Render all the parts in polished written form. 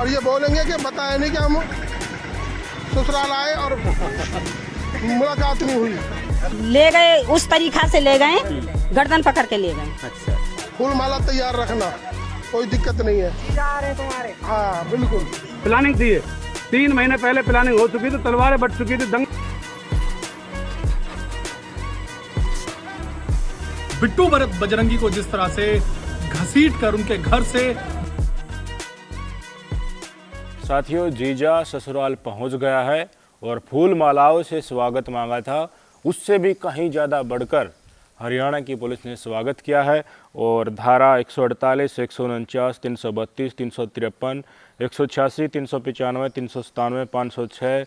और ये बोलेंगे कि बताया नहीं कि हम ससुराल आए और मुलाकात नहीं हुई। ले गए उस तरीका से ले गए, गर्दन पकड़ के ले गए। अच्छा, फूल माला तैयार रखना, कोई दिक्कत नहीं है। तुम्हारे हाँ बिल्कुल। प्लानिंग थी, 3 महीने पहले प्लानिंग हो चुकी थी, तलवारें बट चुकी थी। बिट्टू बजरंगी को जिस तरह से घसीट कर उनके घर से। साथियों, जीजा ससुराल पहुंच गया है और फूल मालाओं से स्वागत मांगा था, उससे भी कहीं ज़्यादा बढ़कर हरियाणा की पुलिस ने स्वागत किया है। और धारा 148, 149, 332, 353, 186, 395, 397, 506,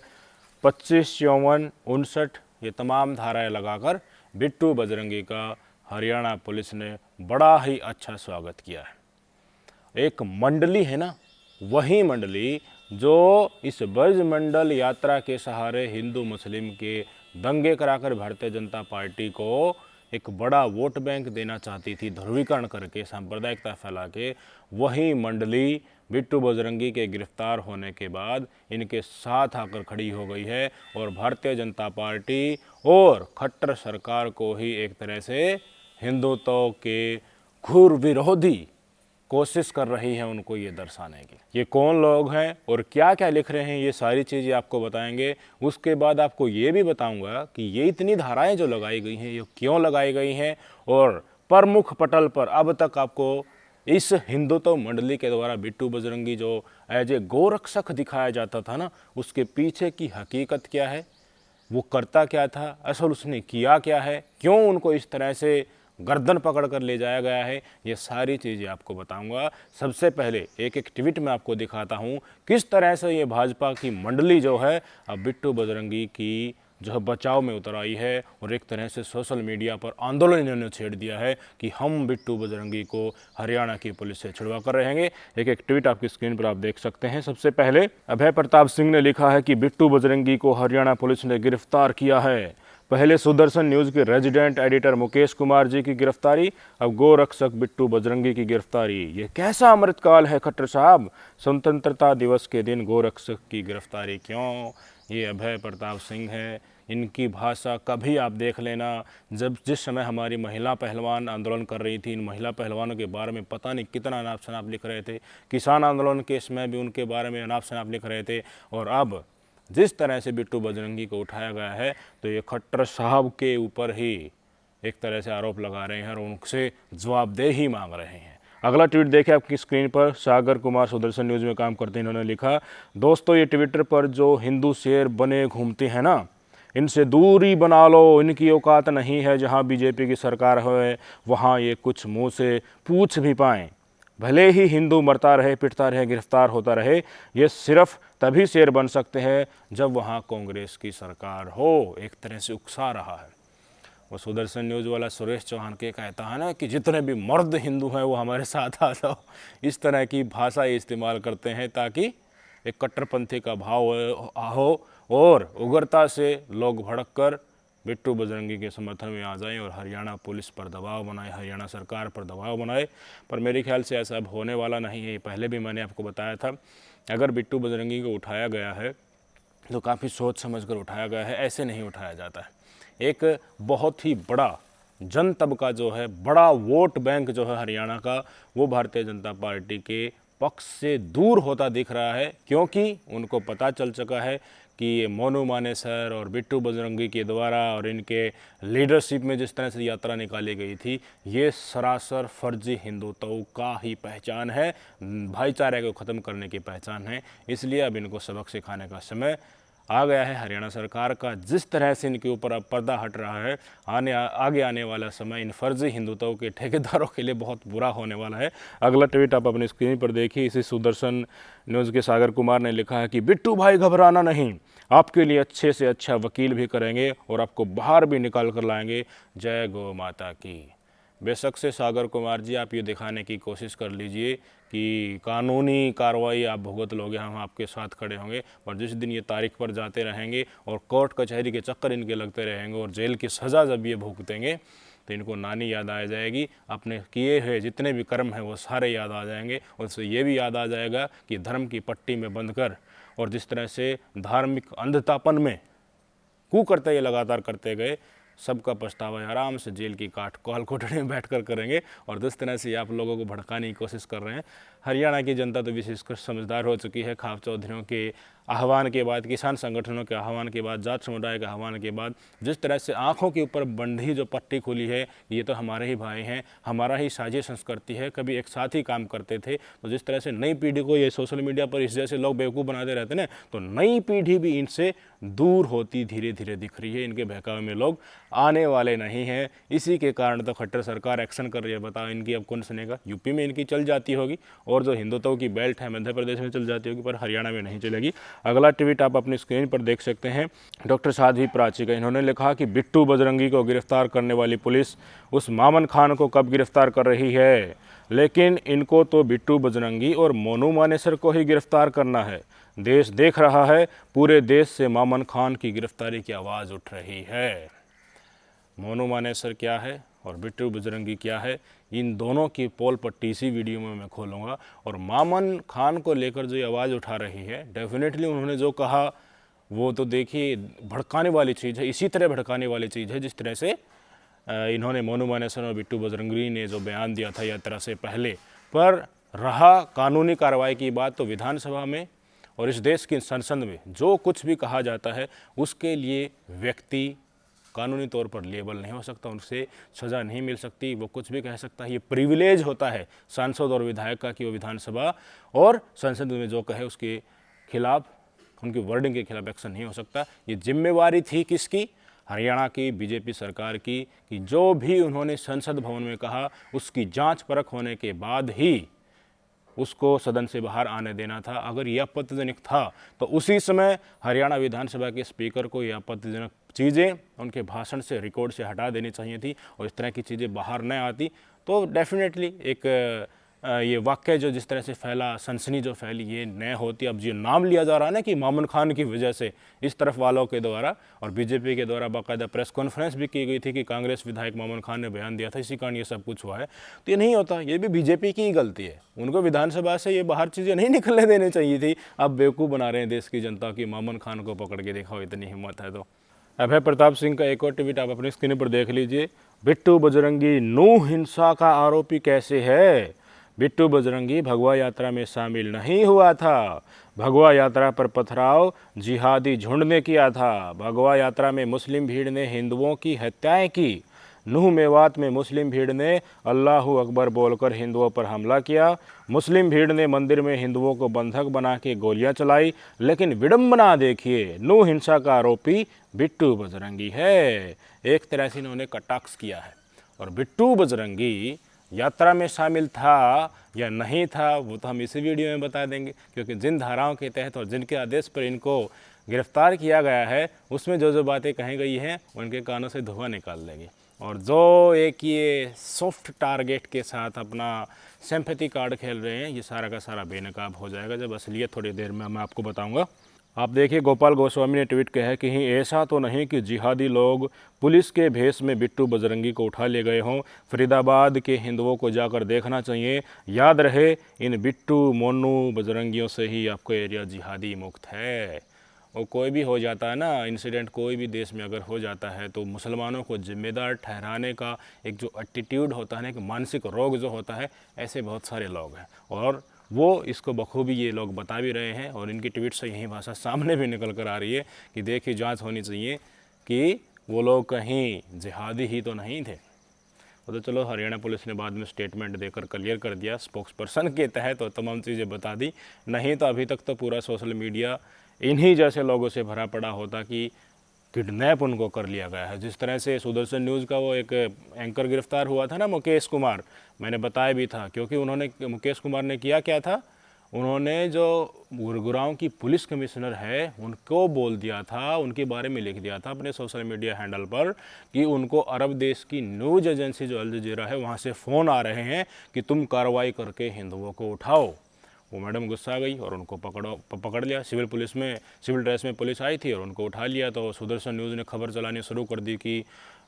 25, 54, 59 ये तमाम धाराएं लगाकर बिट्टू बजरंगी का हरियाणा पुलिस ने बड़ा ही अच्छा स्वागत किया है। एक मंडली है ना, वही मंडली जो इस ब्रज मंडल यात्रा के सहारे हिंदू मुस्लिम के दंगे कराकर भारतीय जनता पार्टी को एक बड़ा वोट बैंक देना चाहती थी, ध्रुवीकरण करके सांप्रदायिकता फैला के, वही मंडली बिट्टू बजरंगी के गिरफ्तार होने के बाद इनके साथ आकर खड़ी हो गई है और भारतीय जनता पार्टी और खट्टर सरकार को ही एक तरह से हिंदुत्व के घोर विरोधी कोशिश कर रही है उनको ये दर्शाने की। ये कौन लोग हैं और क्या क्या लिख रहे हैं, ये सारी चीज़ें आपको बताएंगे। उसके बाद आपको ये भी बताऊंगा कि ये इतनी धाराएं जो लगाई गई हैं ये क्यों लगाई गई हैं, और प्रमुख पटल पर अब तक आपको इस हिंदुत्व मंडली के द्वारा बिट्टू बजरंगी जो एज ए गोरक्षक दिखाया जाता था ना, उसके पीछे की हकीकत क्या है, वो करता क्या था, असल उसने किया क्या है, क्यों उनको इस तरह से गर्दन पकड़ कर ले जाया गया है, ये सारी चीज़ें आपको बताऊंगा। सबसे पहले एक एक ट्वीट में आपको दिखाता हूं किस तरह से ये भाजपा की मंडली जो है अब बिट्टू बजरंगी की जो है बचाव में उतर आई है और एक तरह से सोशल मीडिया पर आंदोलन इन्होंने छेड़ दिया है कि हम बिट्टू बजरंगी को हरियाणा की पुलिस से छुड़वा कर रहेंगे। एक एक ट्वीट आपकी स्क्रीन पर आप देख सकते हैं। सबसे पहले अभय प्रताप सिंह ने लिखा है कि बिट्टू बजरंगी को हरियाणा पुलिस ने गिरफ्तार किया है। पहले सुदर्शन न्यूज़ के रेजिडेंट एडिटर मुकेश कुमार जी की गिरफ्तारी, अब गोरक्षक बिट्टू बजरंगी की गिरफ्तारी। ये कैसा अमृतकाल है खट्टर साहब, स्वतंत्रता दिवस के दिन गोरक्षक की गिरफ्तारी क्यों? ये अभय प्रताप सिंह है। इनकी भाषा कभी आप देख लेना, जब जिस समय हमारी महिला पहलवान आंदोलन कर रही थी, इन महिला पहलवानों के बारे में पता नहीं कितना अनाप शनाप लिख रहे थे, किसान आंदोलन के समय भी उनके बारे में अनाप शनाप लिख रहे थे, और अब जिस तरह से बिट्टू बजरंगी को उठाया गया है तो ये खट्टर साहब के ऊपर ही एक तरह से आरोप लगा रहे हैं और उनसे जवाबदेही मांग रहे हैं। अगला ट्वीट देखें आपकी स्क्रीन पर, सागर कुमार सुदर्शन न्यूज़ में काम करते हैं, इन्होंने लिखा, दोस्तों ये ट्विटर पर जो हिंदू शेर बने घूमते हैं ना, इनसे दूरी बना लो, इनकी औकात नहीं है। जहाँ बीजेपी की सरकार है वहाँ ये कुछ मुँह से पूछ भी पाएँ, भले ही हिंदू मरता रहे, पिटता रहे, गिरफ्तार होता रहे, ये सिर्फ तभी शेर बन सकते हैं जब वहाँ कांग्रेस की सरकार हो। एक तरह से उकसा रहा है वो सुदर्शन न्यूज़ वाला सुरेश चौहान के कहता है ना कि जितने भी मर्द हिंदू हैं वो हमारे साथ आ जाओ। इस तरह की भाषा इस्तेमाल करते हैं ताकि एक कट्टरपंथी का भाव हो और उग्रता से लोग भड़क कर बिट्टू बजरंगी के समर्थन में आ जाएं और हरियाणा पुलिस पर दबाव बनाए, हरियाणा सरकार पर दबाव बनाए। पर मेरे ख्याल से ऐसा अब होने वाला नहीं है। पहले भी मैंने आपको बताया था, अगर बिट्टू बजरंगी को उठाया गया है तो काफ़ी सोच समझ कर उठाया गया है, ऐसे नहीं उठाया जाता है। एक बहुत ही बड़ा जन तबका जो है, बड़ा वोट बैंक जो है हरियाणा का, वो भारतीय जनता पार्टी के पक्ष से दूर होता दिख रहा है, क्योंकि उनको पता चल चुका है कि ये मोनू मानेसर और बिट्टू बजरंगी के द्वारा और इनके लीडरशिप में जिस तरह से यात्रा निकाली गई थी, ये सरासर फर्जी हिंदुत्व का ही पहचान है, भाईचारे को ख़त्म करने की पहचान है। इसलिए अब इनको सबक सिखाने का समय आ गया है हरियाणा सरकार का। जिस तरह से इनके ऊपर अब पर्दा हट रहा है, आगे आने वाला समय इन फर्जी हिंदुत्व के ठेकेदारों के लिए बहुत बुरा होने वाला है। अगला ट्वीट आप अपनी स्क्रीन पर देखिए। इसी सुदर्शन न्यूज़ के सागर कुमार ने लिखा है कि बिट्टू भाई घबराना नहीं, आपके लिए अच्छे से अच्छा वकील भी करेंगे और आपको बाहर भी निकाल कर लाएंगे। जय गौ माता की। बेशक से सागर कुमार जी, आप ये दिखाने की कोशिश कर लीजिए कि कानूनी कार्रवाई आप भुगत लोगे, हम आपके साथ खड़े होंगे। और जिस दिन ये तारीख पर जाते रहेंगे और कोर्ट कचहरी के चक्कर इनके लगते रहेंगे और जेल की सज़ा जब ये भुगतेंगे तो इनको नानी याद आ जाएगी, अपने किए हुए जितने भी कर्म हैं वो सारे याद आ जाएंगे। उससे ये भी याद आ जाएगा कि धर्म की पट्टी में बंधकर और जिस तरह से धार्मिक अंधतापन में कुकर्ते ये लगातार करते गए, सबका पछतावा आराम से जेल की काल कोठरी में बैठकर करेंगे। और जिस तरह से आप लोगों को भड़काने की कोशिश कर रहे हैं, हरियाणा की जनता तो विशेषकर समझदार हो चुकी है। खाप चौधरियों के आह्वान के बाद, किसान संगठनों के आह्वान के बाद, जाट समुदाय के आह्वान के बाद जिस तरह से आंखों के ऊपर बंधी जो पट्टी खुली है, ये तो हमारे ही भाई हैं, हमारा ही साझी संस्कृति है, कभी एक साथ ही काम करते थे। तो जिस तरह से नई पीढ़ी को ये सोशल मीडिया पर इस जैसे लोग बेवकूफ़ बनाते रहते हैं, तो नई पीढ़ी भी इनसे दूर होती धीरे धीरे दिख रही है। इनके बहकावे में लोग आने वाले नहीं हैं। इसी के कारण तो खट्टर सरकार एक्शन कर रही है। बताओ इनकी अब कौन सुनेगा। यूपी में इनकी चल जाती होगी, और जो हिंदुत्व की बेल्ट है मध्य प्रदेश में चल जाती होगी, पर हरियाणा में नहीं चलेगी। अगला ट्वीट आप अपनी स्क्रीन पर देख सकते हैं, डॉक्टर साध्वी प्राची का। इन्होंने लिखा कि बिट्टू बजरंगी को गिरफ्तार करने वाली पुलिस उस मामन खान को कब गिरफ्तार कर रही है, लेकिन इनको तो बिट्टू बजरंगी और मोनू मानेसर को ही गिरफ्तार करना है। देश देख रहा है, पूरे देश से मामन खान की गिरफ्तारी की आवाज़ उठ रही है। मोनू मानेसर क्या है और बिट्टू बजरंगी क्या है, इन दोनों की पोल पट्टी इसी वीडियो में मैं खोलूँगा। और मामन खान को लेकर जो आवाज़ उठा रही है, डेफिनेटली उन्होंने जो कहा वो तो देखिए भड़काने वाली चीज़ है, इसी तरह भड़काने वाली चीज़ है जिस तरह से इन्होंने मोनू मानेसर और बिट्टू बजरंगी ने जो बयान दिया था यात्रा से पहले। पर रहा कानूनी कार्रवाई की बात, तो विधानसभा में और इस देश की संसद में जो कुछ भी कहा जाता है उसके लिए व्यक्ति कानूनी तौर पर लेबल नहीं हो सकता, उनसे सज़ा नहीं मिल सकती, वो कुछ भी कह सकता है। ये प्रिविलेज होता है सांसद और विधायक का कि वो विधानसभा और संसद में जो कहे उसके खिलाफ, उनकी वर्डिंग के खिलाफ एक्शन नहीं हो सकता। ये जिम्मेवारी थी किसकी? हरियाणा की बीजेपी सरकार की, कि जो भी उन्होंने संसद भवन में कहा उसकी जांच परख होने के बाद ही उसको सदन से बाहर आने देना था। अगर यह आपत्तिजनक था तो उसी समय हरियाणा विधानसभा के स्पीकर को यह आपत्तिजनक चीज़ें उनके भाषण से, रिकॉर्ड से हटा देनी चाहिए थी, और इस तरह की चीज़ें बाहर न आती तो डेफिनेटली एक ये वाक्य जो जिस तरह से फैला, सनसनी जो फैली, ये न होती। अब जो नाम लिया जा रहा है ना कि मामन खान की वजह से इस तरफ वालों के द्वारा और बीजेपी के द्वारा बाकायदा प्रेस कॉन्फ्रेंस भी की गई थी कि कांग्रेस विधायक मामन खान ने बयान दिया था, इसी कारण ये सब कुछ हुआ है। तो ये नहीं होता, ये भी बीजेपी की ही गलती है। उनको विधानसभा से ये बाहर चीज़ें नहीं निकलने देनी चाहिए थी। अब बेवकूफ़ बना रहे हैं देश की जनता की, मामन खान को पकड़ के देखा हो, इतनी हिम्मत है तो। अभय प्रताप सिंह का एक और ट्वीट आप अपनी स्क्रीन पर देख लीजिए। बिट्टू बजरंगी नू हिंसा का आरोपी कैसे है? बिट्टू बजरंगी भगवा यात्रा में शामिल नहीं हुआ था। भगवा यात्रा पर पथराव जिहादी झुंड ने किया था। भगवा यात्रा में मुस्लिम भीड़ ने हिंदुओं की हत्याएं की। नूह मेवात में मुस्लिम भीड़ ने अल्लाहू अकबर बोलकर हिंदुओं पर हमला किया। मुस्लिम भीड़ ने मंदिर में हिंदुओं को बंधक बना के गोलियां चलाई। लेकिन विडंबना देखिए, नूह हिंसा का आरोपी बिट्टू बजरंगी है। एक तरह से इन्होंने कटाक्ष किया है। और बिट्टू बजरंगी यात्रा में शामिल था या नहीं था वो तो हम इसी वीडियो में बता देंगे, क्योंकि जिन धाराओं के तहत और जिनके आदेश पर इनको गिरफ्तार किया गया है उसमें जो जो बातें कही गई हैं उनके कानों से धुआं निकाल देंगे। और जो एक ये सॉफ्ट टारगेट के साथ अपना सिंपैथी कार्ड खेल रहे हैं, ये सारा का सारा बेनकाब हो जाएगा जब असलियत थोड़ी देर में मैं आपको बताऊंगा। आप देखिए, गोपाल गोस्वामी ने ट्वीट किया है कि कहीं ऐसा तो नहीं कि जिहादी लोग पुलिस के भेष में बिट्टू बजरंगी को उठा ले गए हों। फरीदाबाद के हिंदुओं को जाकर देखना चाहिए। याद रहे, इन बिट्टू मोनू बजरंगियों से ही आपको एरिया जिहादी मुक्त है। और कोई भी हो जाता है ना इंसिडेंट, कोई भी देश में अगर हो जाता है तो मुसलमानों को जिम्मेदार ठहराने का एक जो एटीट्यूड होता है ना, एक मानसिक रोग जो होता है, ऐसे बहुत सारे लोग हैं और वो इसको बखूबी ये लोग बता भी रहे हैं। और इनकी ट्वीट से यही भाषा सामने भी निकल कर आ रही है कि देखिए, जांच होनी चाहिए कि वो लोग कहीं जिहादी ही तो नहीं थे। वो तो चलो हरियाणा पुलिस ने बाद में स्टेटमेंट देकर क्लियर कर दिया, स्पोक्स पर्सन के तहत और तमाम चीज़ें बता दी। नहीं तो अभी तक तो पूरा सोशल मीडिया इन्हीं जैसे लोगों से भरा पड़ा होता कि किडनैप उनको कर लिया गया है। जिस तरह से सुदर्शन न्यूज़ का वो एक एंकर गिरफ्तार हुआ था ना, मुकेश कुमार, मैंने बताया भी था, क्योंकि उन्होंने, मुकेश कुमार ने किया क्या था, उन्होंने जो गुरुग्राम की पुलिस कमिश्नर है उनको बोल दिया था, उनके बारे में लिख दिया था अपने सोशल मीडिया हैंडल पर कि उनको अरब देश की न्यूज़ एजेंसी जो अल जजीरा है वहाँ से फ़ोन आ रहे हैं कि तुम कार्रवाई करके हिंदुओं को उठाओ। वो मैडम गुस्सा गई और उनको पकड़ लिया। सिविल ड्रेस में पुलिस आई थी और उनको उठा लिया। तो सुदर्शन न्यूज़ ने खबर चलानी शुरू कर दी कि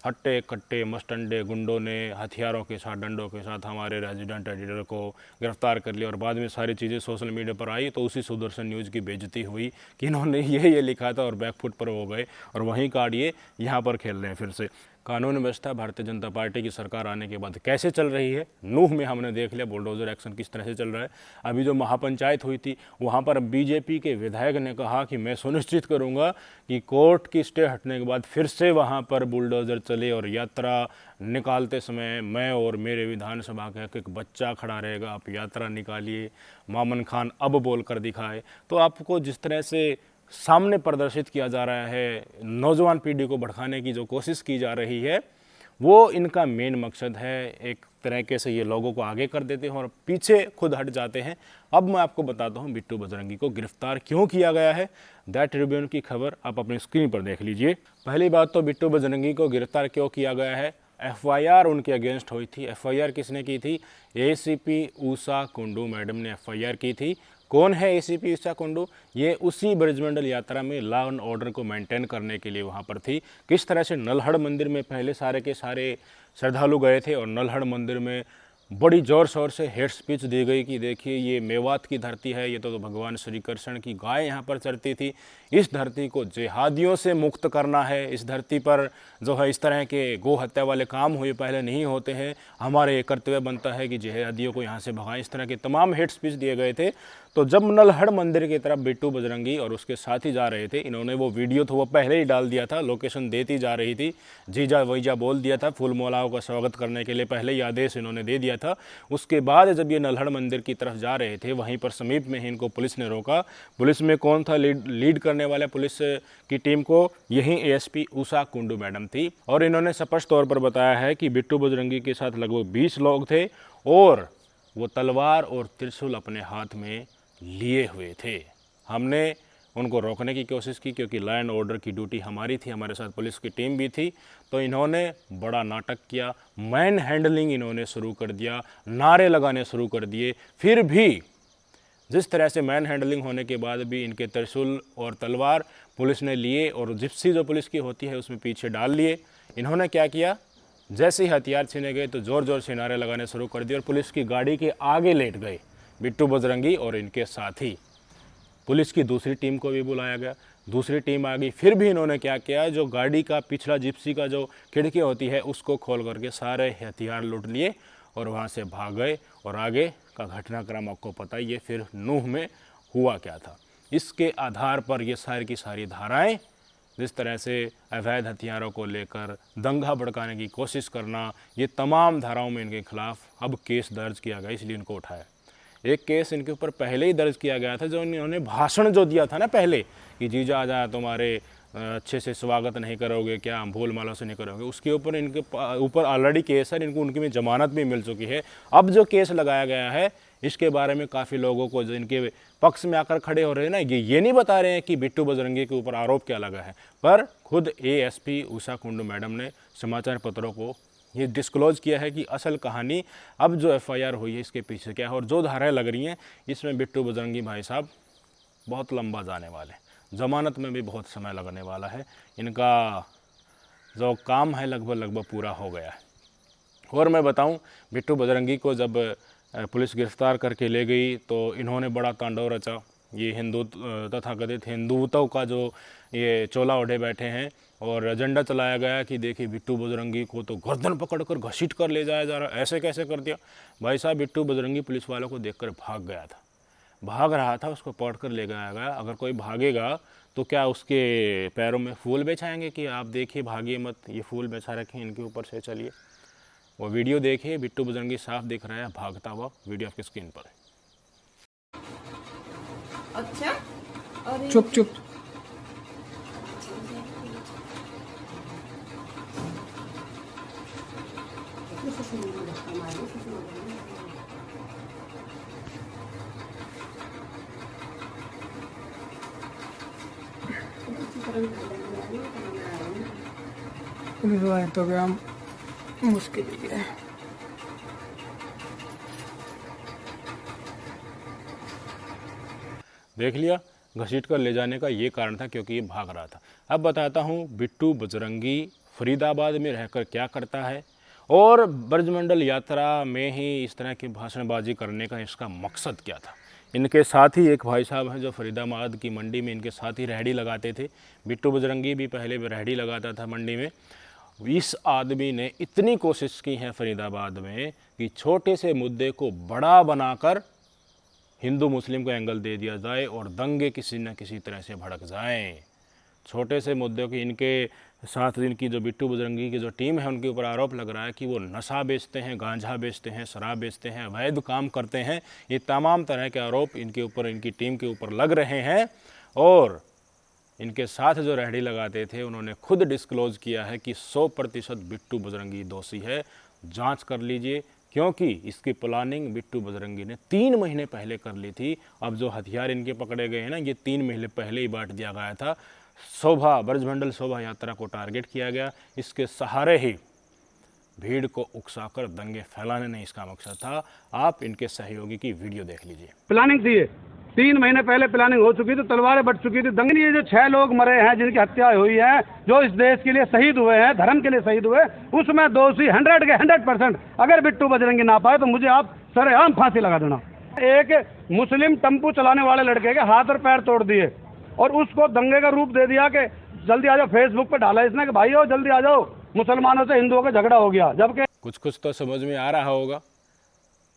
हट्टे कट्टे मस्टंडे गुंडों ने हथियारों के साथ डंडों के साथ हमारे रेजिडेंट एडिटर को गिरफ्तार कर लिया और बाद में सारी चीज़ें सोशल मीडिया पर आई तो उसी सुदर्शन न्यूज़ की बेइज्जती हुई कि इन्होंने ये लिखा था और बैकफुट पर हो गए और वहीं कार्ड ये यहाँ पर खेल रहे हैं फिर से। कानून व्यवस्था भारतीय जनता पार्टी की सरकार आने के बाद कैसे चल रही है, नूह में हमने देख लिया बुलडोजर एक्शन किस तरह से चल रहा है। अभी जो महापंचायत हुई थी वहाँ पर बीजेपी के विधायक ने कहा कि मैं सुनिश्चित करूँगा कि कोर्ट की स्टे हटने के बाद फिर से वहाँ पर बुलडोजर चले और यात्रा निकालते समय मैं और मेरे विधानसभा का एक बच्चा खड़ा रहेगा, आप यात्रा निकालिए, मामन खान अब बोल कर दिखाए। तो आपको जिस तरह से सामने प्रदर्शित किया जा रहा है, नौजवान पीढ़ी को भड़काने की जो कोशिश की जा रही है वो इनका मेन मकसद है। एक तरीके से ये लोगों को आगे कर देते हैं और पीछे खुद हट जाते हैं। अब मैं आपको बताता हूँ बिट्टू बजरंगी को गिरफ्तार क्यों किया गया है। दैट ट्रिब्यून की खबर आप अपनी स्क्रीन पर देख लीजिए। पहली बात तो बिट्टू बजरंगी को गिरफ्तार क्यों किया गया है, एफआईआर उनके अगेंस्ट हुई थी। एफआईआर किसने की थी, एसीपी उषा कुंडू मैडम ने एफआईआर की थी। कौन है एसीपी उषा कुंडू, ये उसी ब्रजमंडल यात्रा में लॉ एंड ऑर्डर को मेंटेन करने के लिए वहाँ पर थी। किस तरह से नल्हड़ मंदिर में पहले सारे के सारे श्रद्धालु गए थे और नल्हड़ मंदिर में बड़ी ज़ोर शोर से हेट स्पीच दी गई कि देखिए ये मेवात की धरती है, ये तो भगवान श्री कृष्ण की गाय यहाँ पर चरती थी, इस धरती को जिहादियों से मुक्त करना है, इस धरती पर जो है इस तरह के गो हत्या वाले काम हुए पहले नहीं होते हैं, हमारे ये कर्तव्य बनता है कि जिहादियों को यहाँ से भगाएं। इस तरह के तमाम हेट स्पीच दिए गए थे। तो जब नल्हड़ मंदिर की तरफ बिट्टू बजरंगी और उसके साथी जा रहे थे, इन्होंने वो वीडियो तो वो पहले ही डाल दिया था, लोकेशन देती जा रही थी, जीजा वहीजा बोल दिया था, फूल मालाओं का स्वागत करने के लिए पहले ही आदेश इन्होंने दे दिया था। उसके बाद जब ये नल्हड़ मंदिर की तरफ जा रहे थे वहीं पर समीप में ही इनको पुलिस ने रोका। पुलिस में कौन था लीड करने वाले पुलिस की टीम को, यही एएसपी उषा कुंडू मैडम थी और इन्होंने स्पष्ट तौर पर बताया है कि बिट्टू बजरंगी के साथ लगभग 20 लोग थे और वो तलवार और त्रिशूल अपने हाथ में लिए हुए थे। हमने उनको रोकने की कोशिश की क्योंकि लॉ एंड ऑर्डर की ड्यूटी हमारी थी, हमारे साथ पुलिस की टीम भी थी। तो इन्होंने बड़ा नाटक किया, मैन हैंडलिंग इन्होंने शुरू कर दिया, नारे लगाने शुरू कर दिए। फिर भी जिस तरह से मैन हैंडलिंग होने के बाद भी इनके त्रिशूल और तलवार पुलिस ने लिए और जिप्सी जो पुलिस की होती है उसमें पीछे डाल लिए। इन्होंने क्या किया, जैसे ही हथियार छीने गए तो ज़ोर ज़ोर से नारे लगाने शुरू कर दिए और पुलिस की गाड़ी के आगे लेट गए बिट्टू बजरंगी और इनके साथी। पुलिस की दूसरी टीम को भी बुलाया गया, दूसरी टीम आ गई, फिर भी इन्होंने क्या किया, जो गाड़ी का पिछला जिप्सी का जो खिड़की होती है उसको खोल करके सारे हथियार लूट लिए और वहाँ से भाग गए। और आगे का घटनाक्रम आपको पता ही है, फिर नूह में हुआ क्या था। इसके आधार पर ये सारी की सारी धाराएं, जिस तरह से अवैध हथियारों को लेकर दंगा भड़काने की कोशिश करना, ये तमाम धाराओं में इनके खिलाफ अब केस दर्ज किया गया, इसलिए इनको उठाया। एक केस इनके ऊपर पहले ही दर्ज किया गया था, जो इन्होंने भाषण जो दिया था ना पहले कि जीजा आजा तुम्हारे अच्छे से स्वागत नहीं करोगे क्या, हम फूल माला से नहीं करोगे, उसके ऊपर इनके ऊपर ऑलरेडी केस है, इनको उनकी में जमानत भी मिल चुकी है। अब जो केस लगाया गया है इसके बारे में काफ़ी लोगों को जो इनके पक्ष में आकर खड़े हो रहे हैं ना, ये नहीं बता रहे हैं कि बिट्टू बजरंगी के ऊपर आरोप क्या लगा है, पर खुद एएसपी उषा कुंडू मैडम ने समाचार पत्रों को ये डिस्क्लोज किया है कि असल कहानी अब जो एफआईआर हुई है इसके पीछे क्या है और जो धाराएं लग रही हैं इसमें बिट्टू बजरंगी भाई साहब बहुत लंबा जाने वाले, ज़मानत में भी बहुत समय लगने वाला है। इनका जो काम है लगभग पूरा हो गया है। और मैं बताऊं, बिट्टू बजरंगी को जब पुलिस गिरफ्तार करके ले गई तो इन्होंने बड़ा तांडव रचा। ये हिंदू तथाकथित हिंदुत्व का जो ये चोला ओढ़े बैठे हैं और एजेंडा चलाया गया कि देखिए बिट्टू बजरंगी को तो गर्दन पकड़कर घसीट कर ले जाया जा रहा है, ऐसे कैसे कर दिया। भाई साहब, बिट्टू बजरंगी पुलिस वालों को देखकर भाग गया था, भाग रहा था, उसको पकड़ कर ले गया गया। अगर कोई भागेगा तो क्या उसके पैरों में फूल बिछाएंगे कि आप देखिए भागिए मत, ये फूल बिछा रखे इनके ऊपर से, चलिए वो वीडियो देखिए। बिट्टू बजरंगी साफ दिख रहा है भागता हुआ, वीडियो आपकी स्क्रीन पर है। अच्छा, और चुप चुप। पुलिस वाले तो क्या मुश्किल ही है। देख लिया, घसीट कर ले जाने का ये कारण था क्योंकि ये भाग रहा था। अब बताता हूँ बिट्टू बजरंगी फरीदाबाद में रहकर क्या करता है और ब्रजमंडल यात्रा में ही इस तरह की भाषणबाजी करने का इसका मकसद क्या था। इनके साथ ही एक भाई साहब हैं जो फरीदाबाद की मंडी में इनके साथ ही रेहड़ी लगाते थे। बिट्टू बजरंगी भी पहले रेहड़ी लगाता था मंडी में। इस आदमी ने इतनी कोशिश की है फरीदाबाद में कि छोटे से मुद्दे को बड़ा बनाकर हिंदू मुस्लिम को एंगल दे दिया जाए और दंगे किसी न किसी तरह से भड़क जाएं। छोटे से मुद्दों की इनके साथ इनकी जो बिट्टू बजरंगी की जो टीम है उनके ऊपर आरोप लग रहा है कि वो नशा बेचते हैं, गांजा बेचते हैं, शराब बेचते हैं, अवैध काम करते हैं। ये तमाम तरह के आरोप इनके ऊपर, इनकी टीम के ऊपर लग रहे हैं। और इनके साथ जो रेहड़ी लगाते थे उन्होंने खुद डिस्क्लोज़ किया है कि 100% बिट्टू बजरंगी दोषी है, जांच कर लीजिए, क्योंकि इसकी प्लानिंग बिट्टू बजरंगी ने 3 महीने पहले कर ली थी। अब जो हथियार इनके पकड़े गए हैं ना, ये 3 महीने पहले ही बांट दिया गया था। ब्रजमंडल शोभा यात्रा को टारगेट किया गया। इसके सहारे ही भीड़ को उकसाकर दंगे फैलाने नहीं इसका मकसद था। आप इनके सहयोगी की वीडियो देख लीजिए। प्लानिंग थी ये, 3 महीने पहले प्लानिंग हो चुकी थी, तलवारें बट चुकी थी। दंगे ये जो 6 लोग मरे हैं, जिनकी हत्या हुई है, जो इस देश के लिए शहीद हुए हैं, धर्म के लिए शहीद हुए, उसमें दोषी 100 के 100%। अगर बिट्टू बजरंगी ना पाए तो मुझे आप सरेआम फांसी लगा देना। एक मुस्लिम टेम्पू चलाने वाले लड़के के हाथ और पैर तोड़ दिए और उसको दंगे का रूप दे दिया कि जल्दी आ जाओ। फेसबुक पे डाला इसने कि भाई हो जल्दी आ जाओ, मुसलमानों से हिंदुओं का झगड़ा हो गया। जबकि कुछ तो समझ में आ रहा होगा।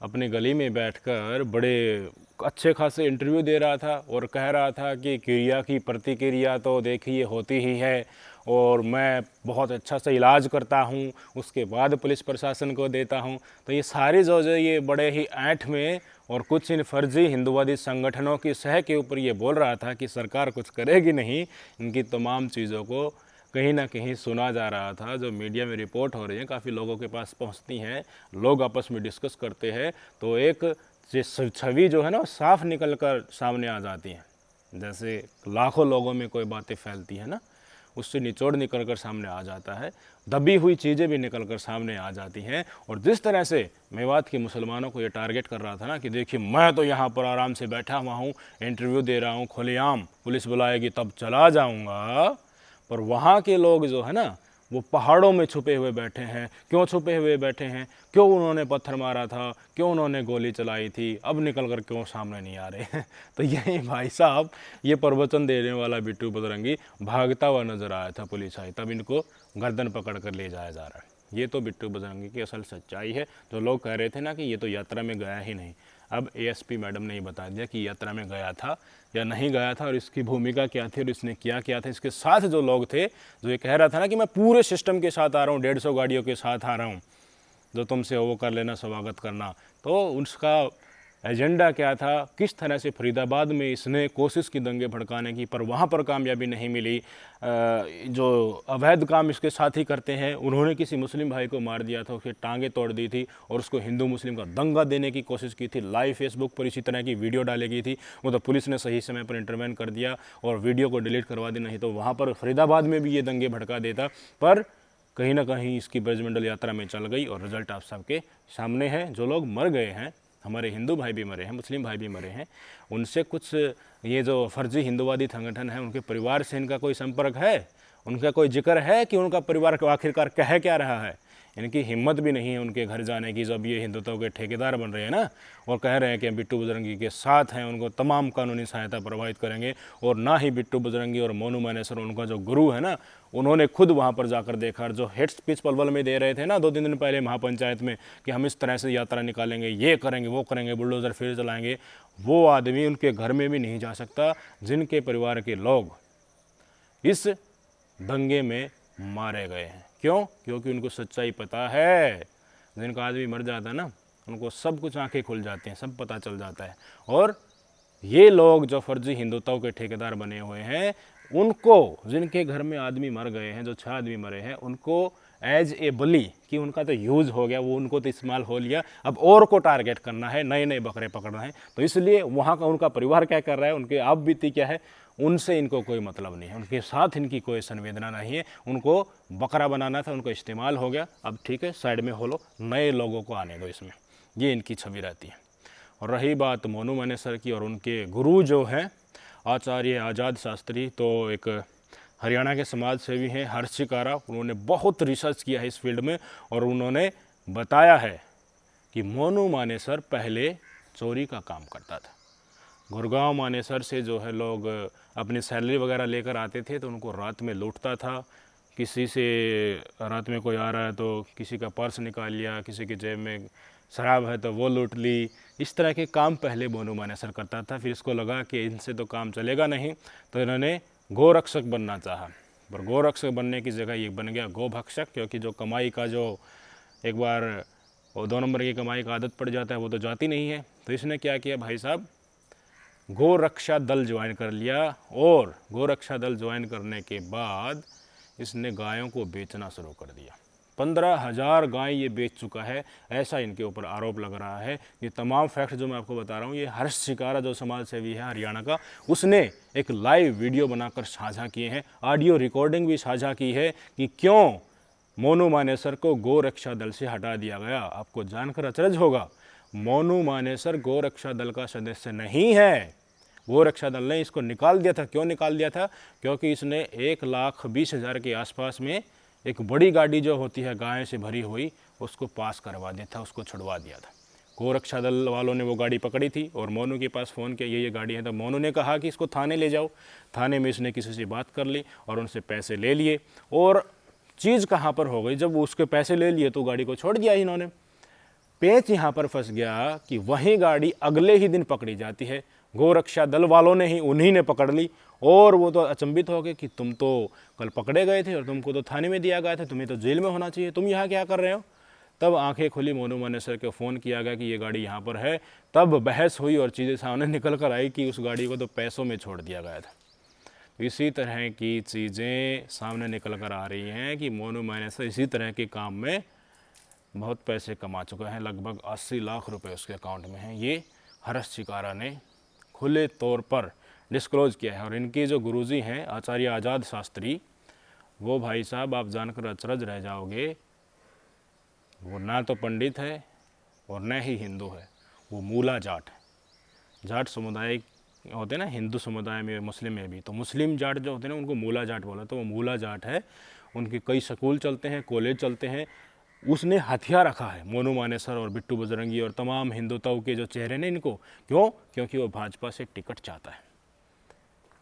अपनी गली में बैठकर बड़े अच्छे खासे इंटरव्यू दे रहा था और कह रहा था कि क्रिया की प्रतिक्रिया तो देखिए होती ही है और मैं बहुत अच्छा से इलाज करता हूँ, उसके बाद पुलिस प्रशासन को देता हूँ। तो ये सारी जो ये बड़े ही ऐंठ में और कुछ इन फर्जी हिंदुवादी संगठनों की सह के ऊपर ये बोल रहा था कि सरकार कुछ करेगी नहीं। इनकी तमाम चीज़ों को कहीं ना कहीं सुना जा रहा था। जो मीडिया में रिपोर्ट हो रही है, काफ़ी लोगों के पास पहुंचती हैं, लोग आपस में डिस्कस करते हैं, तो एक छवि जो है ना साफ निकल कर सामने आ जाती है। जैसे लाखों लोगों में कोई बातें फैलती है ना, उससे निचोड़ निकल कर सामने आ जाता है। दबी हुई चीज़ें भी निकल कर सामने आ जाती हैं। और जिस तरह से मेवात के मुसलमानों को ये टारगेट कर रहा था ना कि देखिए मैं तो यहाँ पर आराम से बैठा हुआ हूँ, इंटरव्यू दे रहा हूँ खुलेआम, पुलिस बुलाएगी तब चला जाऊँगा, पर वहाँ के लोग जो है ना वो पहाड़ों में छुपे हुए बैठे हैं। क्यों छुपे हुए बैठे हैं? क्यों उन्होंने पत्थर मारा था? क्यों उन्होंने गोली चलाई थी? अब निकल कर क्यों सामने नहीं आ रहे हैं? तो यही भाई साहब, ये प्रवचन देने वाला बिट्टू बजरंगी भागता हुआ नजर आया था। पुलिस आई तब इनको गर्दन पकड़ कर ले जाया जा रहा है। ये तो बिट्टू बजरंगी की असल सच्चाई है। जो लोग कह रहे थे ना कि ये तो यात्रा में गया ही नहीं, अब एएसपी मैडम ने ही बता दिया कि यात्रा में गया था या नहीं गया था और इसकी भूमिका क्या थी और इसने क्या किया था। इसके साथ जो लोग थे, जो ये कह रहा था ना कि मैं पूरे सिस्टम के साथ आ रहा हूँ, 150 गाड़ियों के साथ आ रहा हूँ, जो तुमसे वो कर लेना, स्वागत करना, तो उसका एजेंडा क्या था, किस तरह से फरीदाबाद में इसने कोशिश की दंगे भड़काने की, पर वहाँ पर कामयाबी नहीं मिली। जो अवैध काम इसके साथ ही करते हैं, उन्होंने किसी मुस्लिम भाई को मार दिया था, उसकी टांगें तोड़ दी थी और उसको हिंदू मुस्लिम का दंगा देने की कोशिश की थी। लाइव फेसबुक पर इसी तरह की वीडियो डाली गई थी, वो तो पुलिस ने सही समय पर इंटरवेन कर दिया और वीडियो को डिलीट करवा दी, नहीं तो वहाँ पर फरीदाबाद में भी ये दंगे भड़का देता। पर कहीं ना कहीं इसकी ब्रजमंडल यात्रा में चल गई और रिजल्ट आप सबके सामने है। जो लोग मर गए हैं, हमारे हिंदू भाई भी मरे हैं, मुस्लिम भाई भी मरे हैं, उनसे कुछ ये जो फर्जी हिंदुवादी संगठन है उनके परिवार से इनका कोई संपर्क है? उनका कोई जिक्र है कि उनका परिवार आखिरकार कह क्या रहा है? इनकी हिम्मत भी नहीं है उनके घर जाने की, जब ये हिंदुत्व के ठेकेदार बन रहे हैं ना और कह रहे हैं कि बिट्टू बजरंगी के साथ हैं, उनको तमाम कानूनी सहायता प्रोवाइड करेंगे। और ना ही बिट्टू बजरंगी और मोनू मानेसर, उनका जो गुरु है ना, उन्होंने खुद वहाँ पर जाकर देखा। और जो हेड स्पीच पलवल में दे रहे थे ना 2-3 दिन पहले महापंचायत में कि हम इस तरह से यात्रा निकालेंगे, ये करेंगे, वो करेंगे, बुलडोज़र फिर चलाएंगे, वो आदमी उनके घर में भी नहीं जा सकता जिनके परिवार के लोग इस दंगे में मारे गए हैं। क्यों? क्योंकि उनको सच्चाई पता है। जिनका आदमी मर जाता है ना, उनको सब कुछ आंखें खुल जाती हैं, सब पता चल जाता है। और ये लोग जो फर्जी हिंदुत्व के ठेकेदार बने हुए हैं, उनको, जिनके घर में आदमी मर गए हैं, जो 6 आदमी मरे हैं, उनको एज ए बली कि उनका तो यूज़ हो गया, वो उनको तो इस्तेमाल हो लिया, अब और को टारगेट करना है, नए नए बकरे पकड़ना है। तो इसलिए वहाँ का उनका परिवार क्या कर रहा है, उनके आप बीती क्या है, उनसे इनको कोई मतलब नहीं है, उनके साथ इनकी कोई संवेदना नहीं है। उनको बकरा बनाना था, उनको इस्तेमाल हो गया, अब ठीक है साइड में हो लो, नए लोगों को आने दो इसमें, ये इनकी छवि रहती है। और रही बात मोनू मानेसर की और उनके गुरु जो हैं आचार्य आज़ाद शास्त्री, तो एक हरियाणा के समाज सेवी हैं हर्ष चिकारा। उन्होंने बहुत रिसर्च किया है इस फील्ड में और उन्होंने बताया है कि मोनू मानेसर पहले चोरी का काम करता था। गुड़गांव मानेसर से जो है लोग अपनी सैलरी वगैरह लेकर आते थे तो उनको रात में लूटता था। किसी से रात में कोई आ रहा है तो किसी का पर्स निकाल लिया, किसी की जेब में शराब है तो वो लूट ली। इस तरह के काम पहले मोनू मानेसर करता था। फिर इसको लगा कि इनसे तो काम चलेगा नहीं, तो इन्होंने गोरक्षक बनना चाहा। पर गोरक्षक बनने की जगह ये बन गया गोभक्षक, क्योंकि जो कमाई का जो एक बार वो 2 नंबर की कमाई का आदत पड़ जाता है वो तो जाती नहीं है। तो इसने क्या किया भाई साहब, गोरक्षा दल ज्वाइन कर लिया और गोरक्षा दल ज्वाइन करने के बाद इसने गायों को बेचना शुरू कर दिया। 15,000 गाय ये बेच चुका है, ऐसा इनके ऊपर आरोप लग रहा है। ये तमाम फैक्ट जो मैं आपको बता रहा हूँ ये हर्ष चिकारा जो समाज सेवी है हरियाणा का, उसने एक लाइव वीडियो बनाकर साझा किए हैं, ऑडियो रिकॉर्डिंग भी साझा की है कि क्यों मोनू मानेसर को गोरक्षा दल से हटा दिया गया। आपको जानकर अचरज होगा, मोनू मानेसर गोरक्षा दल का सदस्य नहीं है। गोरक्षा दल ने इसको निकाल दिया था। क्यों निकाल दिया था? क्योंकि इसने 1,20,000 के आसपास में एक बड़ी गाड़ी जो होती है गायों से भरी हुई उसको पास करवा दिया था, उसको छुड़वा दिया था। गोरक्षा दल वालों ने वो गाड़ी पकड़ी थी और मोनू के पास फ़ोन किया ये गाड़ी है, तो मोनू ने कहा कि इसको थाने ले जाओ। थाने में इसने किसी से बात कर ली और उनसे पैसे ले लिए। और चीज़ कहाँ पर हो गई, जब उसके पैसे ले लिए तो गाड़ी को छोड़ दिया इन्होंने। पेच यहाँ पर फंस गया कि वही गाड़ी अगले ही दिन पकड़ी जाती है। गोरक्षा दल वालों ने ही उन्हीं ने पकड़ ली और वो तो अचंभित हो गए कि तुम तो कल पकड़े गए थे और तुमको तो थाने में दिया गया था, तुम्हें तो जेल में होना चाहिए, तुम यहाँ क्या कर रहे हो। तब आंखें खुली, मोनू मानेसर को फ़ोन किया गया कि ये गाड़ी यहाँ पर है। तब बहस हुई और चीज़ें सामने निकल कर आई कि उस गाड़ी को तो पैसों में छोड़ दिया गया था। इसी तरह की चीज़ें सामने निकल कर आ रही हैं कि मोनू मानेसर इसी तरह के काम में बहुत पैसे कमा चुका है। लगभग 80 लाख रुपए उसके अकाउंट में हैं। ये हर्ष चिकारा ने खुले तौर पर डिस्क्लोज़ किया है। और इनके जो गुरुजी हैं आचार्य आज़ाद शास्त्री, वो भाई साहब आप जानकर अचरज रह जाओगे, वो ना तो पंडित है और न ही हिंदू है, वो मूला जाट है। जाट समुदाय होते हैं ना हिंदू समुदाय में, मुस्लिम में भी, तो मुस्लिम जाट जो होते हैं ना उनको मूला जाट बोला, तो वो मूला जाट है। उनके कई स्कूल चलते हैं, कॉलेज चलते हैं। उसने हथियार रखा है मोनू मानेसर और बिट्टू बजरंगी और तमाम हिंदुत्व के जो चेहरे ने इनको। क्यों? क्योंकि वो भाजपा से टिकट चाहता है,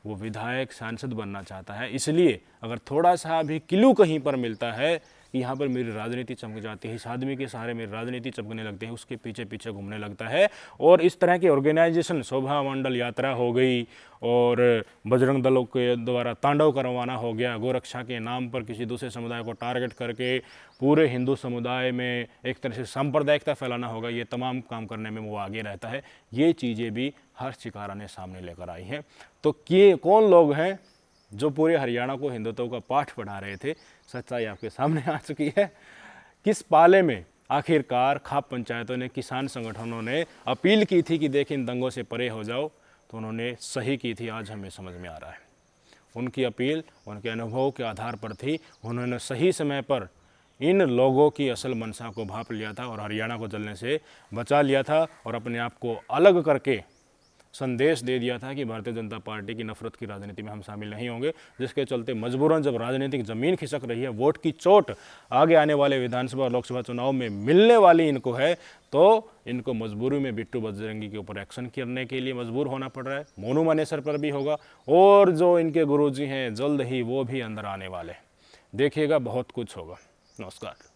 वो विधायक सांसद बनना चाहता है। इसलिए अगर थोड़ा सा भी क्लू कहीं पर मिलता है कि यहाँ पर मेरी राजनीति चमक जाती है, इस आदमी के सहारे मेरी राजनीति चमकने लगती है, उसके पीछे पीछे घूमने लगता है। और इस तरह के ऑर्गेनाइजेशन, शोभा मंडल यात्रा हो गई और बजरंग दलों के द्वारा तांडव करवाना हो गया, गोरक्षा के नाम पर किसी दूसरे समुदाय को टारगेट करके पूरे हिंदू समुदाय में एक तरह से सांप्रदायिकता फैलाना होगा, ये तमाम काम करने में वो आगे रहता है। ये चीज़ें भी हर्ष चिकारा ने सामने लेकर आई हैं। तो ये कौन लोग हैं जो पूरे हरियाणा को हिंदुत्व का पाठ पढ़ा रहे थे? सच्चाई आपके सामने आ चुकी है। किस पाले में आखिरकार खाप पंचायतों ने, किसान संगठनों ने अपील की थी कि देखिए इन दंगों से परे हो जाओ, तो उन्होंने सही की थी। आज हमें समझ में आ रहा है उनकी अपील उनके अनुभव के आधार पर थी। उन्होंने सही समय पर इन लोगों की असल मंशा को भांप लिया था और हरियाणा को जलने से बचा लिया था और अपने आप को अलग करके संदेश दे दिया था कि भारतीय जनता पार्टी की नफरत की राजनीति में हम शामिल नहीं होंगे। जिसके चलते मजबूरन जब राजनीतिक जमीन खिसक रही है, वोट की चोट आगे आने वाले विधानसभा और लोकसभा चुनाव में मिलने वाली इनको है, तो इनको मजबूरी में बिट्टू बजरंगी के ऊपर एक्शन करने के लिए मजबूर होना पड़ रहा है। मोनू मानेसर पर भी होगा और जो इनके गुरुजी हैं जल्द ही वो भी अंदर आने वाले। देखिएगा बहुत कुछ होगा। नमस्कार।